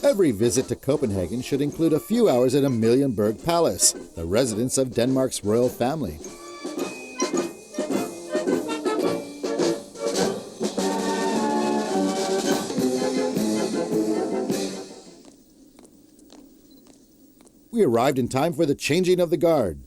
Every visit to Copenhagen should include a few hours at Amelia Berg Palace, the residence of Denmark's royal family. We arrived in time for the changing of the guard.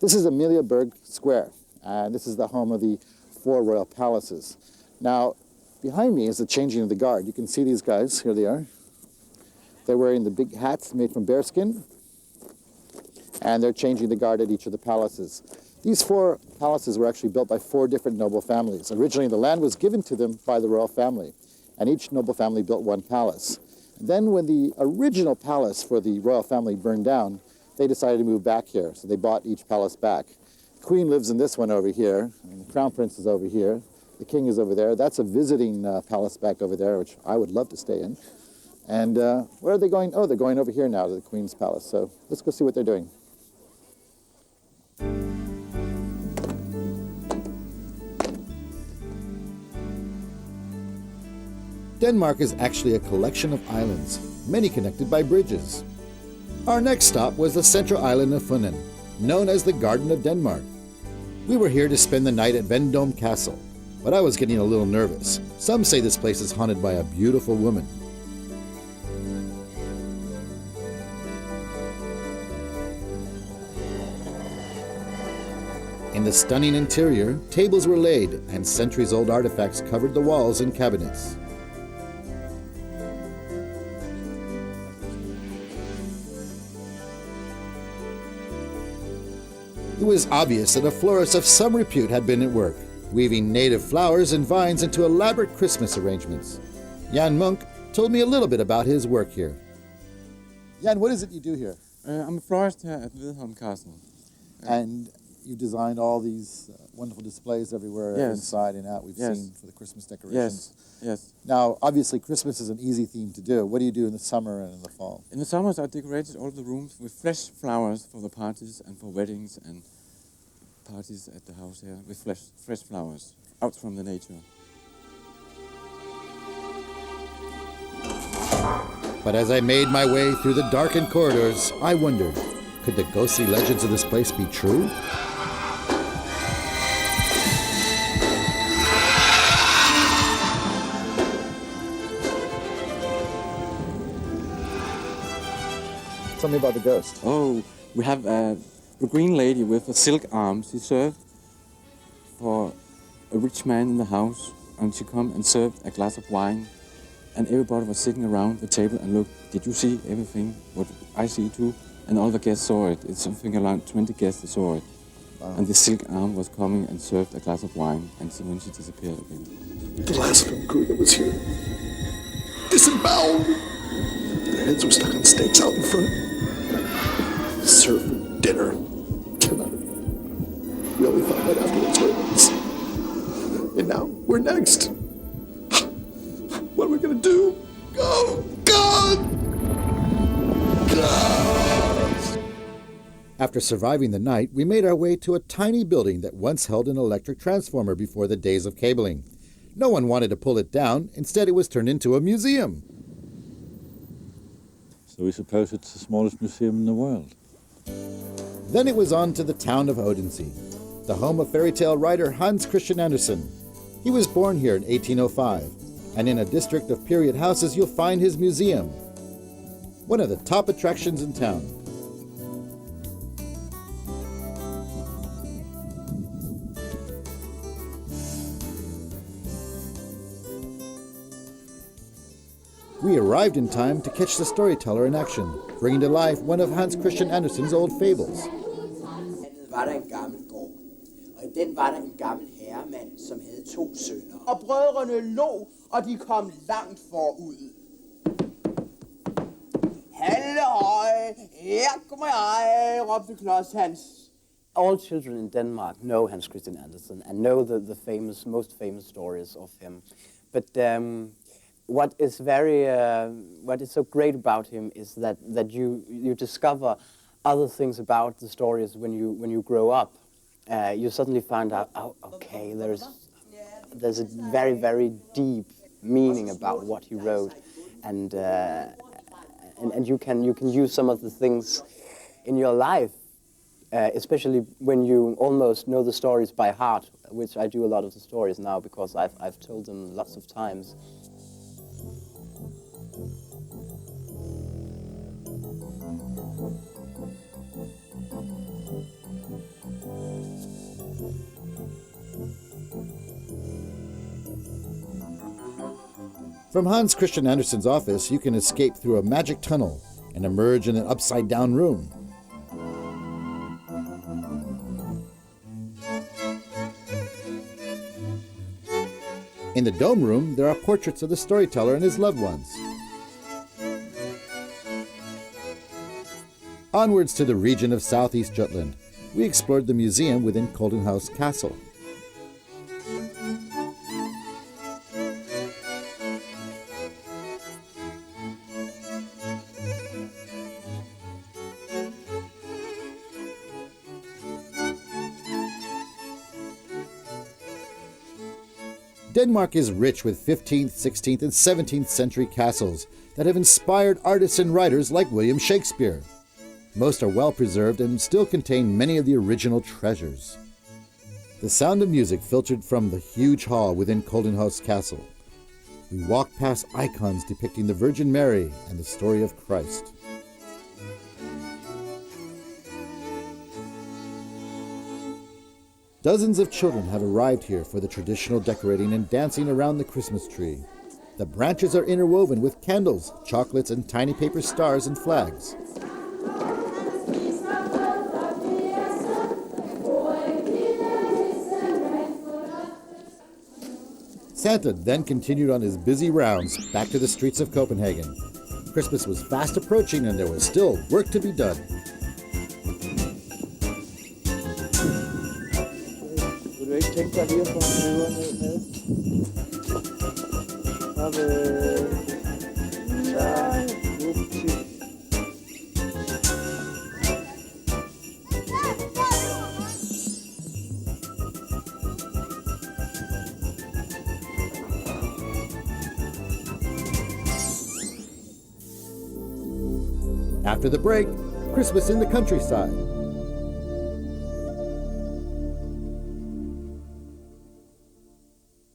This is Amelia Berg Square, and this is the home of the 4 royal palaces. Now, behind me is the changing of the guard. You can see these guys, here they are. They're wearing the big hats made from bearskin, and they're changing the guard at each of the palaces. These 4 palaces were actually built by 4 different noble families. Originally, the land was given to them by the royal family, and each noble family built 1 palace. Then when the original palace for the royal family burned down, they decided to move back here, so they bought each palace back. The Queen lives in this one over here, and the Crown Prince is over here. The King is over there. That's a visiting palace back over there, which I would love to stay in. And where are they going? Oh, they're going over here now to the Queen's palace, so let's go see what they're doing. Denmark is actually a collection of islands, many connected by bridges. Our next stop was the central island of Funen, known as the Garden of Denmark. We were here to spend the night at Vendme Castle, but I was getting a little nervous. Some say this place is haunted by a beautiful woman. In the stunning interior, tables were laid and centuries-old artifacts covered the walls and cabinets. It was obvious that a florist of some repute had been at work, weaving native flowers and vines into elaborate Christmas arrangements. Jan Munk told me a little bit about his work here. Jan, what is it you do here? I'm a florist here at Vendme Castle. And you designed all these wonderful displays everywhere, inside and out, we've seen for the Christmas decorations. Yes. Now, obviously, Christmas is an easy theme to do. What do you do in the summer and in the fall? In the summers, I decorated all the rooms with fresh flowers for the parties and for weddings and parties at the house here with fresh flowers out from the nature. But as I made my way through the darkened corridors, I wondered, could the ghostly legends of this place be true? Tell me about the ghost. Oh, we have a green lady with a silk arm. She served for a rich man in the house, and she come and served a glass of wine, and everybody was sitting around the table and looked, did you see everything? What I see too? And all the guests saw it. It's something around 20 guests saw it. Wow. And the silk arm was coming and served a glass of wine, and so when she disappeared again. The last film crew that was here, disemboweled. Their heads were stuck on stakes out in front. Served dinner. We only found out afterwards where it was. And now we're next. What are we gonna do? Oh, God! God! After surviving the night, we made our way to a tiny building that once held an electric transformer before the days of cabling. No one wanted to pull it down. Instead, it was turned into a museum. So we suppose it's the smallest museum in the world. Then it was on to the town of Odense, the home of fairytale writer Hans Christian Andersen. He was born here in 1805, and in a district of period houses you'll find his museum, one of the top attractions in town. We arrived in time to catch the storyteller in action, bringing to life one of Hans Christian Andersen's old fables. Var der en gammel gård, og i den var der en gammel herremand, som havde 2 sønner. Og brødrene lå, og de kom langt forud. Halløj, her kommer jeg, råbte Klods Hans. All children in Denmark know Hans Christian Andersen and know the most famous stories of him. But what is so great about him is that you discover other things about the stories when you grow up. You suddenly find out, oh, okay, there's a very, very deep meaning about what he wrote, and you can use some of the things in your life, especially when you almost know the stories by heart, which I do a lot of the stories now because I've told them lots of times. From Hans Christian Andersen's office, you can escape through a magic tunnel and emerge in an upside-down room. In the dome room, there are portraits of the storyteller and his loved ones. Onwards to the region of southeast Jutland, we explored the museum within Koldenhouse Castle. Denmark is rich with 15th, 16th, and 17th century castles that have inspired artists and writers like William Shakespeare. Most are well preserved and still contain many of the original treasures. The sound of music filtered from the huge hall within Koldenhouse Castle. We walked past icons depicting the Virgin Mary and the story of Christ. Dozens of children have arrived here for the traditional decorating and dancing around the Christmas tree. The branches are interwoven with candles, chocolates, and tiny paper stars and flags. Santa then continued on his busy rounds back to the streets of Copenhagen. Christmas was fast approaching and there was still work to be done. Vil du ikke tænke dig lige at få en løber ned med? Så After the break, Christmas in the countryside.